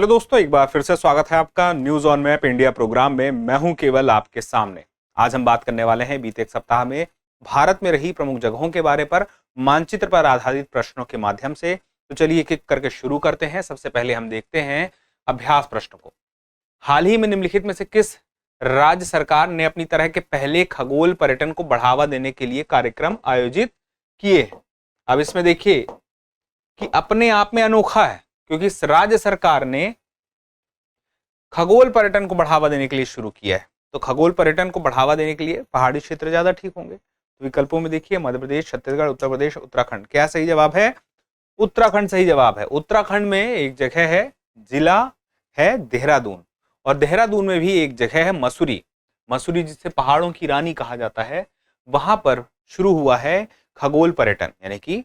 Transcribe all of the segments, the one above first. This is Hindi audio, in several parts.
हेलो दोस्तों, एक बार फिर से स्वागत है आपका news on map India programme में। मैं हूं केवल आपके सामने। आज हम बात करने वाले हैं बीते एक सप्ताह में भारत में रही प्रमुख जगहों के बारे पर मानचित्र पर आधारित प्रश्नों के माध्यम से। तो चलिए एक एक करके शुरू करते हैं। सबसे पहले हम देखते हैं अभ्यास प्रश्न को। हाल ही में निम्नलिखित में से किस राज्य सरकार ने अपनी तरह के पहले खगोल पर्यटन को बढ़ावा देने के लिए कार्यक्रम आयोजित किए हैं? अब इसमें देखिए कि अपने आप में अनोखा है, क्योंकि इस राज्य सरकार ने खगोल पर्यटन को बढ़ावा देने के लिए शुरू किया है। तो खगोल पर्यटन को बढ़ावा देने के लिए पहाड़ी क्षेत्र ज्यादा ठीक होंगे। तो विकल्पों में देखिए मध्य प्रदेश, छत्तीसगढ़, उत्तर प्रदेश, उत्तराखंड। क्या सही जवाब है? उत्तराखंड सही जवाब है। उत्तराखंड में एक जगह है, जिला है देहरादून, और देहरादून में भी एक जगह है मसूरी। मसूरी जिसे पहाड़ों की रानी कहा जाता है, वहां पर शुरू हुआ है खगोल पर्यटन। यानी कि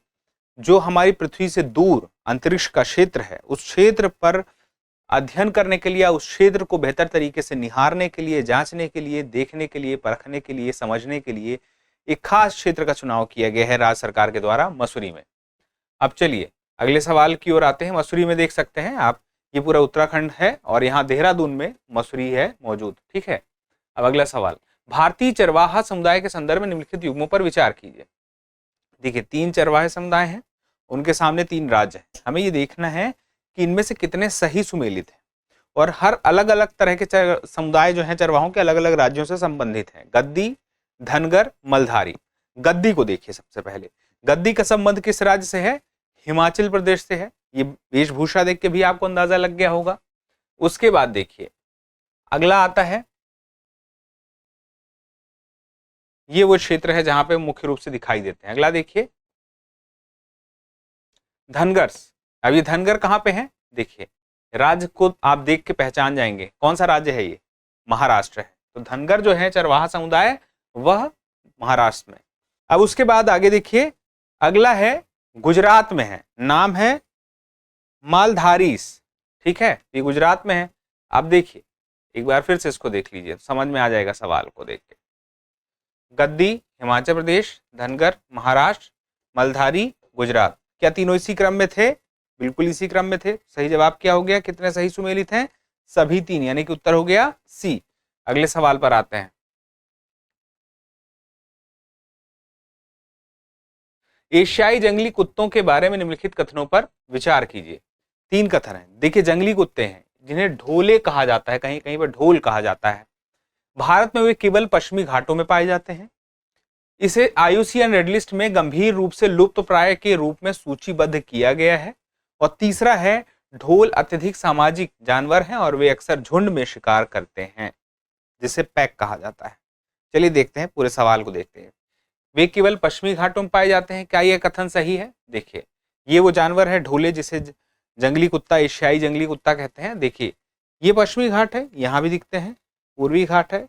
जो हमारी पृथ्वी से दूर अंतरिक्ष का क्षेत्र है, उस क्षेत्र पर अध्ययन करने के लिए, उस क्षेत्र को बेहतर तरीके से निहारने के लिए, जांचने के लिए, देखने के लिए, परखने के लिए, समझने के लिए एक खास क्षेत्र का चुनाव किया गया है राज्य सरकार के द्वारा मसूरी में। अब चलिए अगले सवाल की ओर आते हैं। मसूरी में देख सकते हैं आप, ये पूरा उत्तराखंड है और यहाँ देहरादून में मसूरी है मौजूद। ठीक है। अब अगला सवाल, भारतीय चरवाहा समुदाय के संदर्भ में निम्नलिखित युग्मों पर विचार कीजिए। देखिए 3 चरवाहे समुदाय हैं, उनके सामने 3 राज्य हैं। हमें ये देखना है कि इनमें से कितने सही सुमेलित हैं, और हर अलग अलग तरह के समुदाय जो हैं चरवाहों के अलग अलग राज्यों से संबंधित हैं। गद्दी, धनगर, मलधारी। गद्दी को देखिए सबसे पहले। गद्दी का संबंध किस राज्य से है? हिमाचल प्रदेश से है। ये वेशभूषा देख के भी आपको अंदाजा लग गया होगा। उसके बाद देखिए अगला आता है, ये वो क्षेत्र है जहां पे मुख्य रूप से दिखाई देते हैं। अगला देखिए धनगर। अब ये धनगर कहां पे है? देखिए राज्य को आप देख के पहचान जाएंगे, कौन सा राज्य है ये? महाराष्ट्र है। तो धनगर जो है चरवाहा समुदाय, वह महाराष्ट्र में। अब उसके बाद आगे देखिए अगला है गुजरात में है, नाम है मालधारीस। ठीक है, ये गुजरात में है। अब देखिए एक बार फिर से इसको देख लीजिए, समझ में आ जाएगा सवाल को देख के। गद्दी हिमाचल प्रदेश, धनगर महाराष्ट्र, मलधारी गुजरात। क्या तीनों इसी क्रम में थे? बिल्कुल इसी क्रम में थे। सही जवाब क्या हो गया? कितने सही सुमेलित हैं? सभी 3, यानी कि उत्तर हो गया सी। अगले सवाल पर आते हैं। एशियाई जंगली कुत्तों के बारे में निम्नलिखित कथनों पर विचार कीजिए। 3 कथन हैं। देखिए जंगली कुत्ते हैं जिन्हें ढोले कहा जाता है, कहीं कहीं पर ढोल कहा जाता है। भारत में वे केवल पश्चिमी घाटों में पाए जाते हैं। इसे IUCN रेड लिस्ट में गंभीर रूप से लुप्त प्राय के रूप में सूचीबद्ध किया गया है। और तीसरा है ढोल अत्यधिक सामाजिक जानवर हैं और वे अक्सर झुंड में शिकार करते हैं, जिसे पैक कहा जाता है। चलिए देखते हैं, पूरे सवाल को देखते हैं। वे केवल पश्चिमी घाटों में पाए जाते हैं, क्या यह कथन सही है? देखिए ये वो जानवर है ढोले, जिसे जंगली कुत्ता, एशियाई जंगली कुत्ता कहते हैं। देखिए ये पश्चिमी घाट है, यहाँ भी दिखते हैं, पूर्वी घाट है,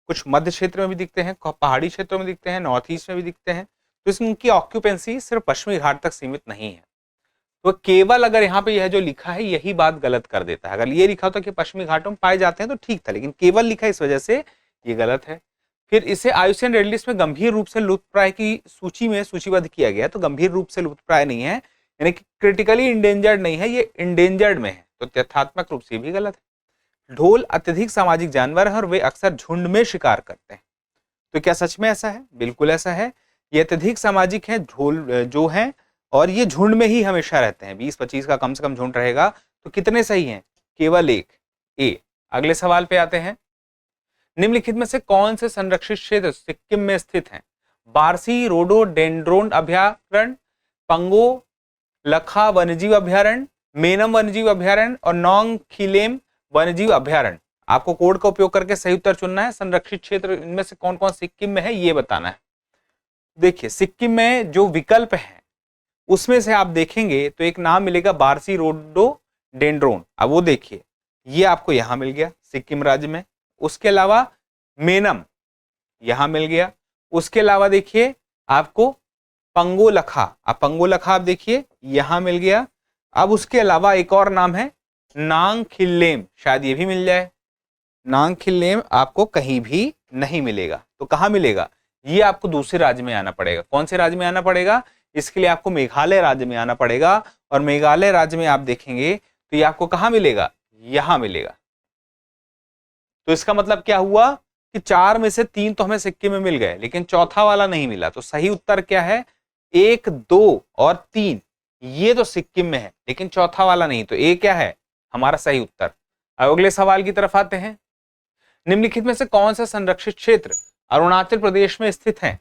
कुछ मध्य क्षेत्र में भी दिखते हैं, पहाड़ी क्षेत्रों में दिखते हैं, नॉर्थ ईस्ट में भी दिखते हैं। तो इसमें उनकी ऑक्यूपेंसी सिर्फ पश्चिमी घाट तक सीमित नहीं है। तो केवल अगर यहाँ पे यह जो लिखा है यही बात गलत कर देता है। अगर ये लिखा होता कि पश्चिमी घाटों में पाए जाते हैं तो ठीक था, लेकिन केवल लिखा इस वजह से ये गलत है। फिर इसे IUCN रेड लिस्ट में गंभीर रूप से लुप्तप्राय की सूची में सूचीबद्ध किया गया। तो गंभीर रूप से लुप्तप्राय नहीं है, यानी कि क्रिटिकली इंडेंजर्ड नहीं है, ये इंडेंजर्ड में है। तो तथ्यात्मक रूप से भी गलत है। ढोल अत्यधिक सामाजिक जानवर है और वे अक्सर झुंड में शिकार करते हैं। तो क्या सच में ऐसा है? बिल्कुल ऐसा है। ये अत्यधिक सामाजिक है, ढोल जो है, और ये झुंड में ही हमेशा रहते हैं। 20-25 का कम से कम झुंड रहेगा। तो कितने सही हैं? केवल 1, ए। अगले सवाल पे आते हैं। निम्नलिखित में से कौन से संरक्षित क्षेत्र सिक्किम में स्थित हैं? बारसी रोडोडेंड्रोन अभयारण्य, पंगो लखा वन्यजीव अभयारण्य, मेनम वन्यजीव अभयारण्य और नोंगखिलेम वन्यजीव अभयारण्य। आपको कोड का उपयोग करके सही उत्तर चुनना है। संरक्षित क्षेत्र इनमें से कौन कौन सिक्किम में है ये बताना है। देखिए सिक्किम में जो विकल्प है उसमें से आप देखेंगे तो एक नाम मिलेगा बारसी रोडोडेंड्रोन। अब वो देखिए ये आपको यहां मिल गया सिक्किम राज्य में। उसके अलावा मेनम यहां मिल गया। उसके अलावा देखिए आपको पंगोलखा, अब पंगोलखा आप देखिए यहां मिल गया। अब उसके अलावा एक और नाम है नांगखिलेम, शायद ये भी मिल जाए। नांगखिलेम आपको कहीं भी नहीं मिलेगा। तो कहां मिलेगा? ये आपको दूसरे राज्य में आना पड़ेगा। कौन से राज्य में आना पड़ेगा? इसके लिए आपको मेघालय राज्य में आना पड़ेगा। और मेघालय राज्य में आप देखेंगे तो ये आपको कहां मिलेगा? यहां मिलेगा। तो इसका मतलब क्या हुआ कि 4 में से 3 तो हमें सिक्किम में मिल गए, लेकिन चौथा वाला नहीं मिला। तो सही उत्तर क्या है? 1, 2 और 3 ये तो सिक्किम में है, लेकिन चौथा वाला नहीं। तो ए क्या है हमारा सही उत्तर। अब अगले सवाल की तरफ आते हैं। निम्नलिखित में से कौन सा संरक्षित क्षेत्र अरुणाचल प्रदेश में स्थित है?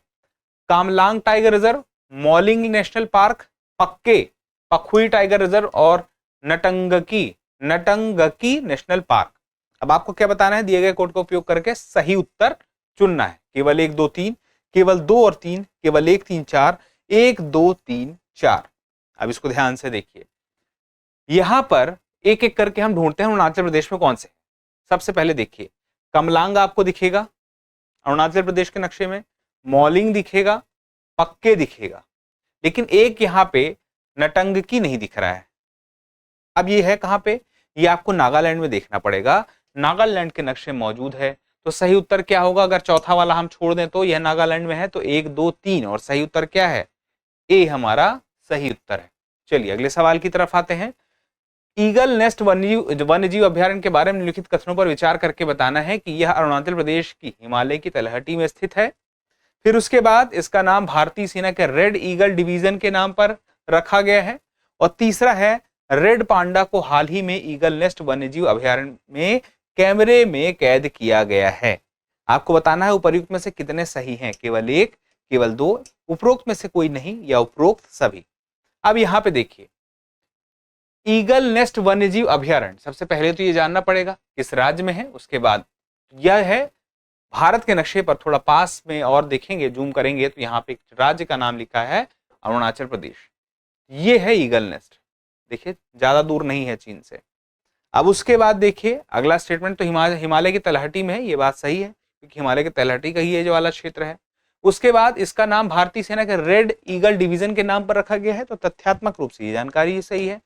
Kamlang tiger reserve, Mouling national park, पक्के पखुई टाइगर रिजर्व और नटंगकी नेशनल पार्क। अब आपको क्या बताना है? दिए गए कोड का उपयोग करके सही उत्तर चुनना है। केवल 1, 2, 3, केवल 2 और 3, केवल 1, 3, 4, 1, 2, 3, 4। अब इसको ध्यान से देखिए, यहां पर एक एक करके हम ढूंढते हैं अरुणाचल प्रदेश में कौन से। सबसे पहले देखिए, कमलांग आपको दिखेगा अरुणाचल प्रदेश के नक्शे में, मॉलिंग दिखेगा, पक्के दिखेगा, लेकिन एक यहां पे नटंगकी नहीं दिख रहा है। अब ये है कहां पे? ये आपको नागालैंड में देखना पड़ेगा। नागालैंड के नक्शे मौजूद है। तो सही उत्तर क्या होगा? अगर चौथा वाला हम छोड़ दें तो यह नागालैंड में है। तो 1, 2, 3 और सही उत्तर क्या है? ए हमारा सही उत्तर है। चलिए अगले सवाल की तरफ आते हैं। ईगल नेस्ट वन्यजीव अभ्यारण्य के बारे में निम्नलिखित कथनों पर विचार करके बताना है कि यह अरुणाचल प्रदेश की हिमालय की तलहटी में स्थित है। फिर उसके बाद इसका नाम भारतीय सेना के रेड ईगल डिवीजन के नाम पर रखा गया है। और तीसरा है, रेड पांडा को हाल ही में ईगल नेस्ट वन्यजीव अभ्यारण्य में कैमरे में कैद किया गया है। आपको बताना है उपर्युक्त में से कितने सही हैं। केवल 1, केवल 2, उपरोक्त में से कोई नहीं या उपरोक्त सभी। अब यहां पे देखिए, ईगल नेस्ट वन्यजीव अभ्यारण्य, सबसे पहले तो ये जानना पड़ेगा किस राज्य में है। उसके बाद यह है भारत के नक्शे पर थोड़ा पास में, और देखेंगे जूम करेंगे तो यहाँ पे एक राज्य का नाम लिखा है अरुणाचल प्रदेश। ये है ईगल नेस्ट, देखिए ज्यादा दूर नहीं है चीन से। अब उसके बाद देखिए अगला स्टेटमेंट तो हिमालय की तलहटी में है। ये बात सही है क्योंकि हिमालय की तलहटी का ही ये जो वाला क्षेत्र है। उसके बाद इसका नाम भारतीय सेना के रेड ईगल डिवीजन के नाम पर रखा गया है। तो तथ्यात्मक रूप से ये जानकारी सही है।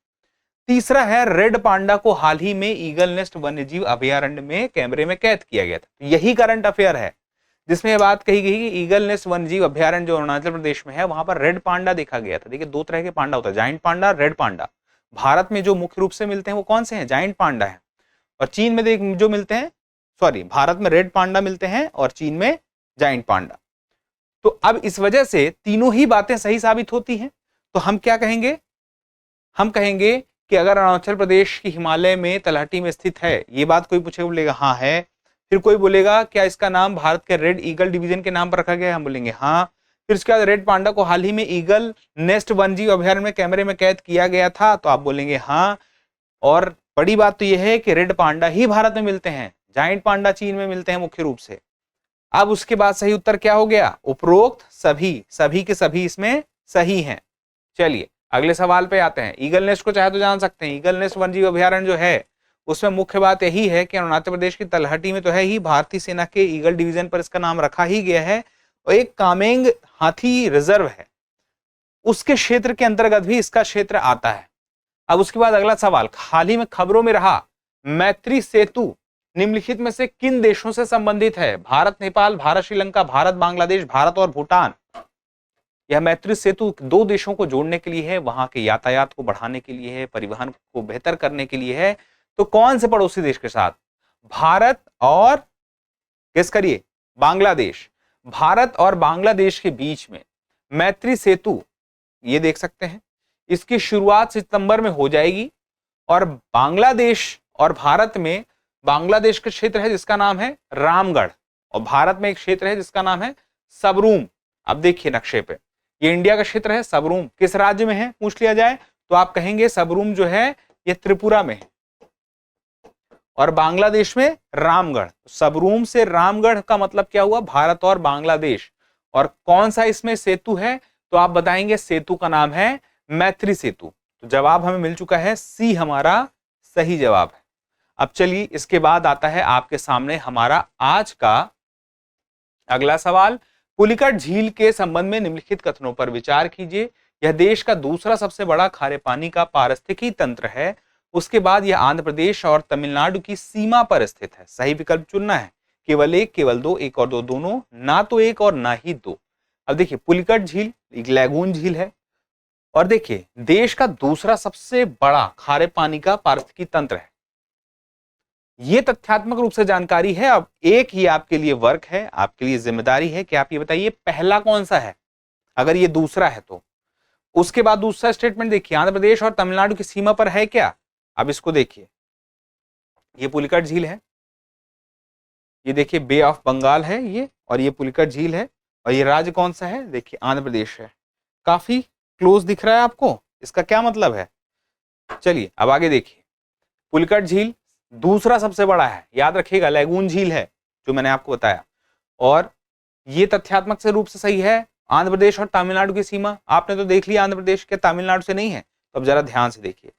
तीसरा है, रेड पांडा को हाल ही में ईगल नेस्ट वन्यजीव अभ्यारण्य में कैमरे में कैद किया गया था। तो यही करंट अफेयर है जिसमें यह बात कही गई कि ईगल नेस्ट वन्यजीव अभ्यारण्य जो अरुणाचल प्रदेश में है वहां पर रेड पांडा देखा गया था। देखिए 2 तरह के पांडा होता है, giant panda, red panda. Bharat में जो मुख्य रूप से मिलते हैं वो कौन से हैं? जाइंट पांडा है। और चीन में जो मिलते हैं, सॉरी, भारत में रेड पांडा मिलते हैं और चीन में जाइंट पांडा। तो अब इस वजह से तीनों ही बातें सही साबित होती हैं। तो हम क्या कहेंगे? हम कहेंगे कि अगर अरुणाचल प्रदेश की हिमालय में तलहटी में स्थित है, ये बात कोई पूछेगा बोलेगा हाँ है। फिर कोई बोलेगा क्या इसका नाम भारत के रेड ईगल डिवीजन के नाम पर रखा गया है? हम बोलेंगे हाँ। फिर उसके बाद रेड पांडा को हाल ही में ईगल नेस्ट वन्यजीव अभ्यारण्य में कैमरे में कैद किया गया था, तो आप बोलेंगे हाँ। और बड़ी बात तो यह है कि रेड पांडा ही भारत में मिलते हैं, जाइंट पांडा चीन में मिलते हैं मुख्य रूप से। अब उसके बाद सही उत्तर क्या हो गया? उपरोक्त सभी, सभी के सभी इसमें सही हैं। चलिए अगले सवाल पे आते हैं। ईगल नेस्ट को चाहे तो जान सकते हैं। ईगल नेस्ट वन्यजीव अभ्यारण्य जो है उसमें मुख्य बात यही है कि अरुणाचल प्रदेश की तलहटी में तो है ही, भारतीय सेना के ईगल डिवीजन पर इसका नाम रखा ही गया है। और एक कामेंग हाथी रिजर्व है, उसके क्षेत्र के अंतर्गत भी इसका क्षेत्र आता है। अब उसके बाद अगला सवाल, हाल ही में खबरों में रहा मैत्री सेतु निम्नलिखित में से किन देशों से संबंधित है? भारत नेपाल, भारत श्रीलंका, भारत बांग्लादेश, भारत और भूटान। यह मैत्री सेतु 2 देशों को जोड़ने के लिए है, वहां के यातायात को बढ़ाने के लिए है, परिवहन को बेहतर करने के लिए है। तो कौन से पड़ोसी देश के साथ? भारत और, गेस करिए, बांग्लादेश। भारत और बांग्लादेश के बीच में मैत्री सेतु, ये देख सकते हैं, इसकी शुरुआत सितंबर में हो जाएगी। और बांग्लादेश और भारत में, बांग्लादेश का क्षेत्र है जिसका नाम है रामगढ़, और भारत में एक क्षेत्र है जिसका नाम है सबरूम। अब देखिए नक्शे पे, ये इंडिया का क्षेत्र है। सबरूम किस राज्य में है पूछ लिया जाए तो आप कहेंगे सबरूम जो है ये त्रिपुरा में है, और बांग्लादेश में रामगढ़। सबरूम से रामगढ़ का मतलब क्या हुआ? भारत और बांग्लादेश। और कौन सा इसमें सेतु है? तो आप बताएंगे सेतु का नाम है मैत्री सेतु। तो जवाब हमें मिल चुका है, सी हमारा सही जवाब है। अब चलिए इसके बाद आता है आपके सामने हमारा आज का अगला सवाल। पुलिकट झील के संबंध में निम्नलिखित कथनों पर विचार कीजिए। यह देश का दूसरा सबसे बड़ा खारे पानी का पारिस्थितिकी तंत्र है। उसके बाद यह आंध्र प्रदेश और तमिलनाडु की सीमा पर स्थित है। सही विकल्प चुनना है, केवल 1, केवल 2, 1 और 2 दोनों, ना तो 1 और ना ही 2। अब देखिए पुलिकट झील एक लैगून झील है, और देखिए देश का दूसरा सबसे बड़ा खारे पानी का पारिस्थितिकी तंत्र है। ये तथ्यात्मक रूप से जानकारी है। अब एक ही आपके लिए वर्क है, आपके लिए जिम्मेदारी है कि आप ये बताइए पहला कौन सा है, अगर ये दूसरा है तो। उसके बाद दूसरा स्टेटमेंट देखिए, आंध्र प्रदेश और तमिलनाडु की सीमा पर है क्या। अब इसको देखिए, ये पुलिकट झील है, ये देखिए बे ऑफ बंगाल है ये, और ये पुलिकट झील है, और ये राज्य कौन सा है, देखिए आंध्र प्रदेश है। काफी क्लोज दिख रहा है आपको, इसका क्या मतलब है। चलिए अब आगे देखिए, पुलिकट झील दूसरा सबसे बड़ा है, याद रखिएगा, लैगून झील है जो मैंने आपको बताया। और ये तथ्यात्मक से रूप से सही है। आंध्र प्रदेश और तमिलनाडु की सीमा आपने तो देख लिया, आंध्र प्रदेश के तमिलनाडु से नहीं है। तो अब जरा ध्यान से देखिए,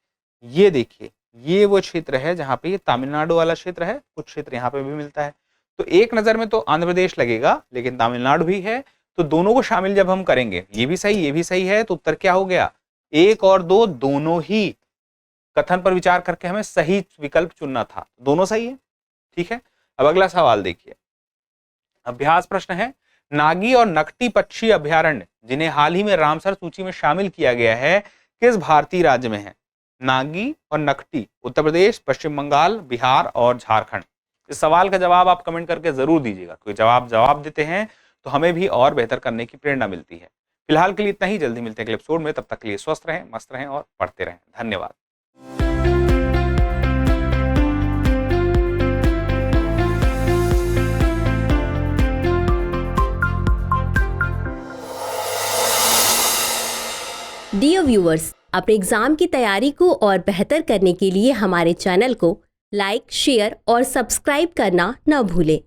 ये देखिए, ये वो क्षेत्र है जहां पे ये तमिलनाडु वाला क्षेत्र है, कुछ क्षेत्र यहाँ पे भी मिलता है। तो एक नजर में तो आंध्र प्रदेश लगेगा, लेकिन तमिलनाडु भी है, तो दोनों को शामिल जब हम करेंगे, ये भी सही ये भी सही है, तो उत्तर क्या हो गया, 1 और 2 दोनों ही। कथन पर विचार करके हमें सही विकल्प चुनना था, दोनों सही है। ठीक है, अब अगला सवाल देखिए, अभ्यास प्रश्न है, नागी और नकटी पक्षी अभयारण्य जिन्हें हाल ही में रामसर सूची में शामिल किया गया है, किस भारतीय राज्य में है। नागी और नकटी, उत्तर प्रदेश, पश्चिम बंगाल, बिहार और झारखंड। इस सवाल का जवाब आप कमेंट करके जरूर दीजिएगा, कोई जवाब देते हैं तो हमें भी और बेहतर करने की प्रेरणा मिलती है। फिलहाल के लिए इतना ही, जल्दी मिलते हैं अगले एपिसोड में, तब तक के लिए स्वस्थ रहें, मस्त रहें और पढ़ते रहें। धन्यवाद। डियर व्यूअर्स, अपने एग्जाम की तैयारी को और बेहतर करने के लिए हमारे चैनल को लाइक, शेयर और सब्सक्राइब करना न भूलें।